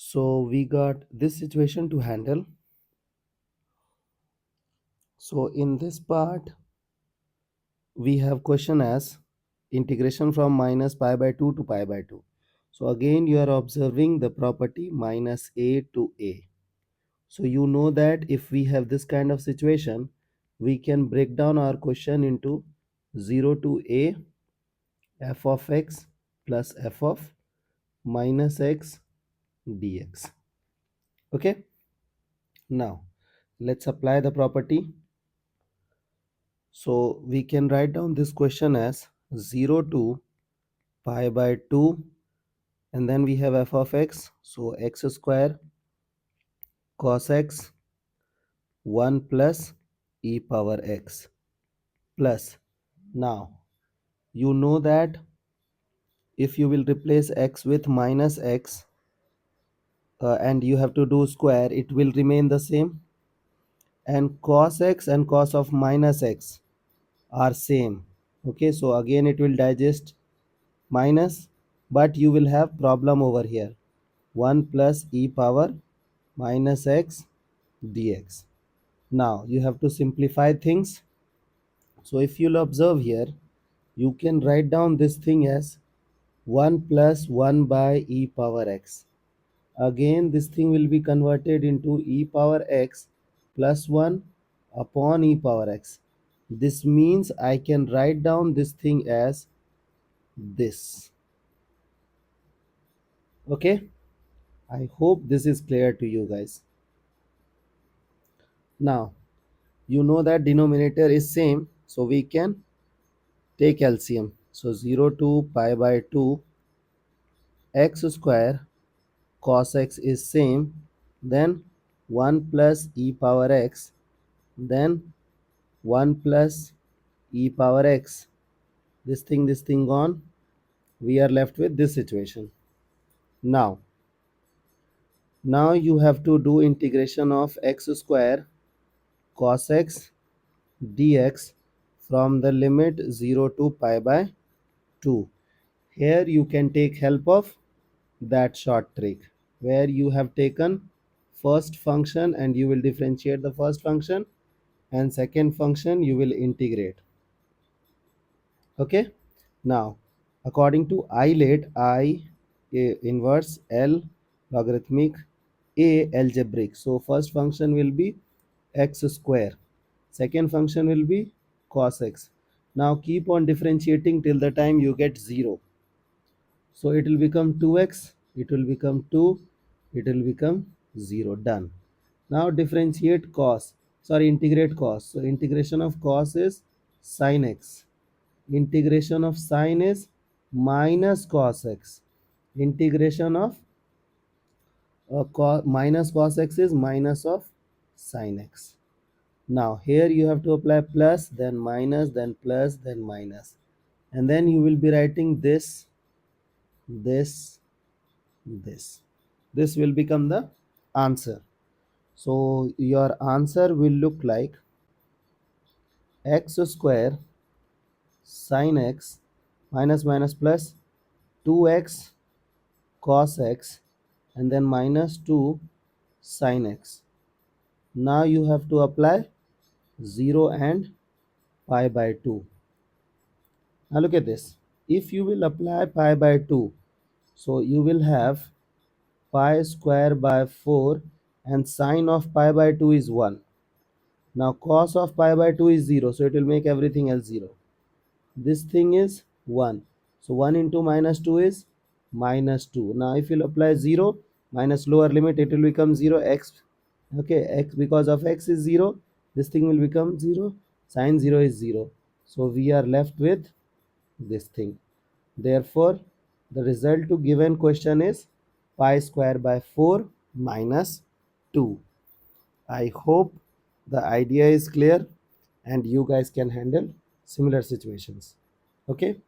So we got this situation to handle. So in this part we have question as integration from minus pi by 2 to pi by 2. So again you are observing the property minus a to a. So you know that if we have this kind of situation, we can break down our question into 0 to a f of x plus f of minus x dx. Okay, now let's apply the property. So we can write down this question as 0 to pi by 2, and then we have f of x, so x square cos x 1 plus e power x plus, now you know that if you will replace x with minus x and you have to do square, it will remain the same, and cos x and cos of minus x are same. Okay, so again it will digest minus, but you will have problem over here, 1 plus e power minus x dx. Now you have to simplify things. So if you'll observe here, you can write down this thing as 1 plus 1 by e power x. Again this thing will be converted into e power x plus 1 upon e power x. This means I can write down this thing as this. Okay, I hope this is clear to you guys. Now you know that denominator is same, so we can take LCM. So 0 to pi by 2 x square cos x is same, then 1 plus e power x, then 1 plus e power x, this thing gone, we are left with this situation. Now you have to do integration of x square cos x dx from the limit 0 to pi by 2. Here you can take help of that short trick where you have taken first function and you will differentiate the first function, and second function you will integrate. Okay, now according to ILATE, I inverse L logarithmic A algebraic, so first function will be x square, second function will be cos x. Now keep on differentiating till the time you get 0. So it will become 2x, it will become 2, it will become 0. Done. Now differentiate cos, integrate cos. So integration of cos is sin x. Integration of sin is minus cos x. Integration of minus cos x is minus of sin x. Now here you have to apply plus, then minus, then plus, then minus, and then you will be writing this, this, this will become the answer. So your answer will look like x square sin x minus minus plus 2x cos x and then minus 2 sin x. Now you have to apply 0 and pi by 2. Now look at this. If you will apply pi by 2, so you will have pi square by 4 and sine of pi by 2 is 1. Now cos of pi by 2 is 0, so it will make everything else 0. This thing is 1. So 1 into minus 2 is minus 2. Now if you apply 0 minus lower limit, it will become 0 x. Okay, x, because of x is 0, this thing will become 0. Sine 0 is 0. So we are left with this thing. Therefore, the result to given question is pi square by 4 minus 2. I hope the idea is clear and you guys can handle similar situations. Okay.